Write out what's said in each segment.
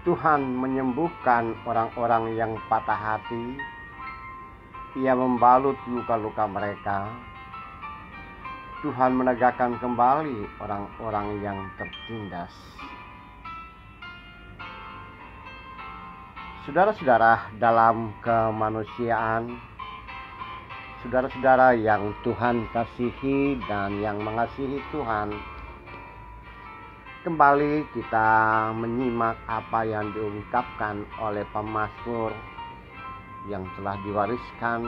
Tuhan menyembuhkan orang-orang yang patah hati. Ia membalut luka-luka mereka. Tuhan menegakkan kembali orang-orang yang tertindas. Saudara-saudara dalam kemanusiaan, saudara-saudara yang Tuhan kasihi dan yang mengasihi Tuhan, kembali kita menyimak apa yang diungkapkan oleh pemazmur yang telah diwariskan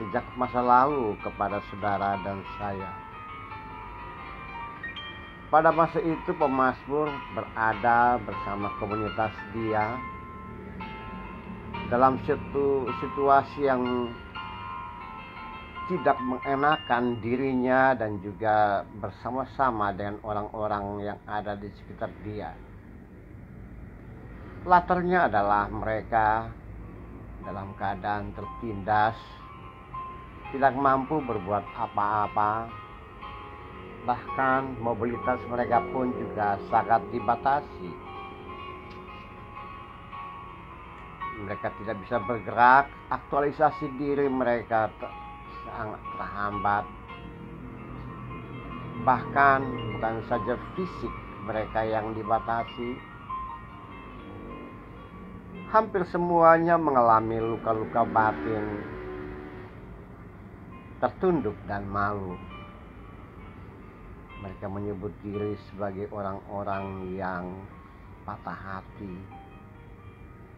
sejak masa lalu kepada saudara dan saya. Pada masa itu pemazmur berada bersama komunitas dia dalam situasi yang tidak mengenakan dirinya dan juga bersama-sama dengan orang-orang yang ada di sekitar dia. Latarnya adalah mereka dalam keadaan tertindas, tidak mampu berbuat apa-apa, bahkan mobilitas mereka pun juga sangat dibatasi. Mereka tidak bisa bergerak, aktualisasi diri mereka sangat terhambat. Bahkan bukan saja fisik mereka yang dibatasi, hampir semuanya mengalami luka-luka batin, tertunduk dan malu. Mereka menyebut diri sebagai orang-orang yang patah hati,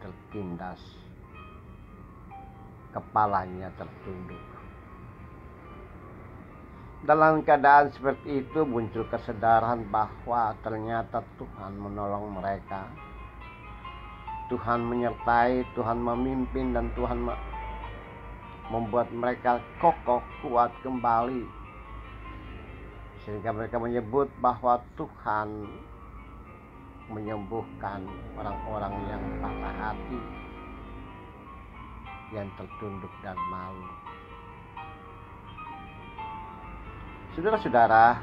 tertindas, kepalanya tertunduk. Dalam keadaan seperti itu muncul kesadaran bahwa ternyata Tuhan menolong mereka. Tuhan menyertai, Tuhan memimpin, dan Tuhan membuat mereka kokoh, kuat kembali. Sehingga mereka menyebut bahwa Tuhan menyembuhkan orang-orang yang patah hati, yang tertunduk dan malu. Saudara-saudara,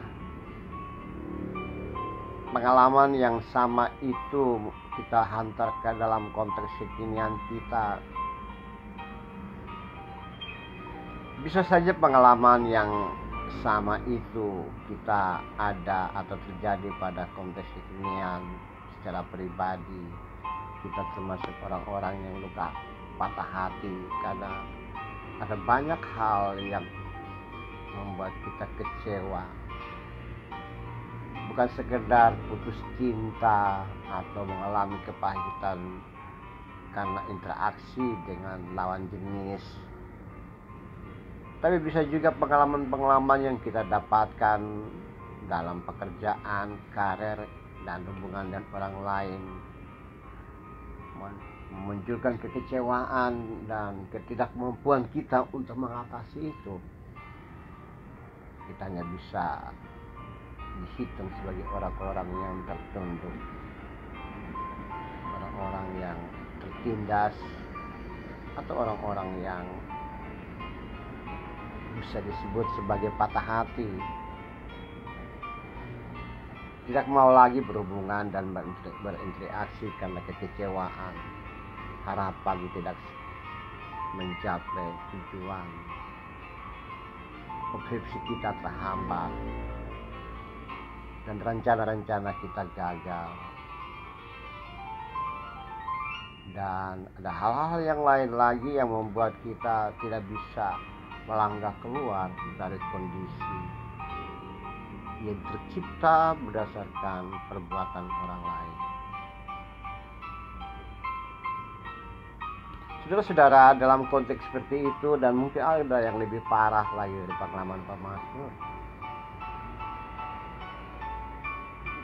pengalaman yang sama itu kita hantar ke dalam konteks kekinian kita. Bisa saja pengalaman yang sama itu kita ada atau terjadi pada konteks kekinian secara pribadi. Kita termasuk orang-orang yang luka patah hati karena ada banyak hal yang membuat kita kecewa. Bukan sekedar putus cinta atau mengalami kepahitan karena interaksi dengan lawan jenis, tapi bisa juga pengalaman-pengalaman yang kita dapatkan dalam pekerjaan, karir, dan hubungan dengan orang lain, memunculkan kekecewaan dan ketidakmampuan kita untuk mengatasi itu. Kita hanya bisa dihitung sebagai orang-orang yang tertunduk, orang-orang yang tertindas, atau orang-orang yang bisa disebut sebagai patah hati, tidak mau lagi berhubungan dan berinteraksi karena kekecewaan, harapan tidak mencapai tujuan, objektif kita terhambat, dan rencana-rencana kita gagal. Dan ada hal-hal yang lain lagi yang membuat kita tidak bisa melangkah keluar dari kondisi yang tercipta berdasarkan perbuatan orang lain. Saudara-saudara, dalam konteks seperti itu, dan mungkin ada yang lebih parah lagi dari pengalaman pemazmur,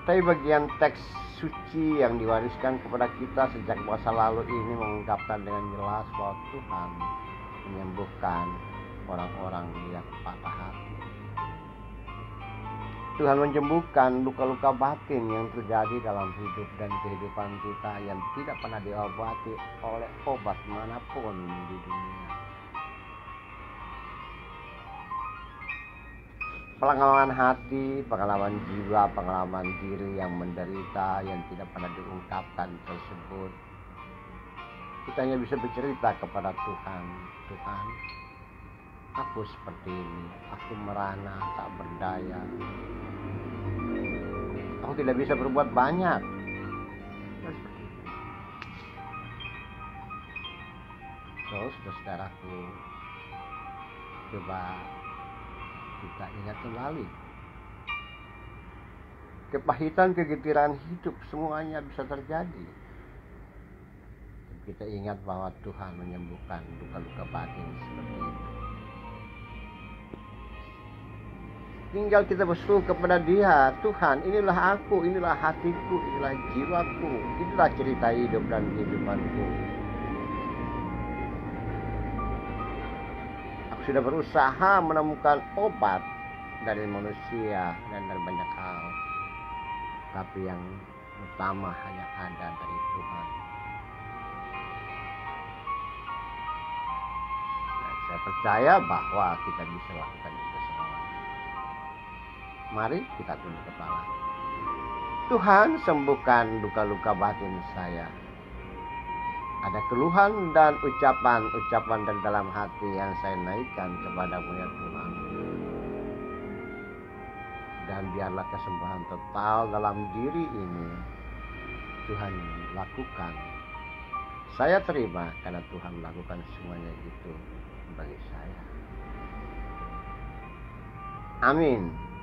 tapi bagian teks suci yang diwariskan kepada kita sejak masa lalu ini mengungkapkan dengan jelas bahwa Tuhan menyembuhkan orang-orang yang patah hati. Tuhan menyembuhkan luka-luka batin yang terjadi dalam hidup dan kehidupan kita yang tidak pernah diobati oleh obat manapun di dunia. pengalaman hati, pengalaman jiwa, pengalaman diri yang menderita, yang tidak pernah diungkapkan tersebut. Kita hanya bisa bercerita kepada Tuhan, Tuhan, aku seperti ini, aku merana, tak berdaya, aku tidak bisa berbuat banyak. Terus, saudaraku, coba kita ingat kembali, kepahitan, kegetiran hidup semuanya bisa terjadi. Kita ingat bahwa Tuhan menyembuhkan luka-luka batin seperti itu. Tinggal kita berseru kepada Dia, Tuhan, inilah aku, inilah hatiku, inilah jiwaku, inilah cerita hidup dan kehidupanku. Aku sudah berusaha menemukan obat dari manusia dan dari banyak hal, tapi yang utama hanya ada dari Tuhan. Saya percaya bahwa kita bisa lakukan itu semua. Mari kita tunduk kepala. Tuhan, sembuhkan luka-luka batin saya. Ada keluhan dan ucapan dari dalam hati yang saya naikkan kepadamu ya Tuhan. Dan biarlah kesembuhan total dalam diri ini Tuhan lakukan. Saya terima karena Tuhan lakukan semuanya itu bagi saya. Amin.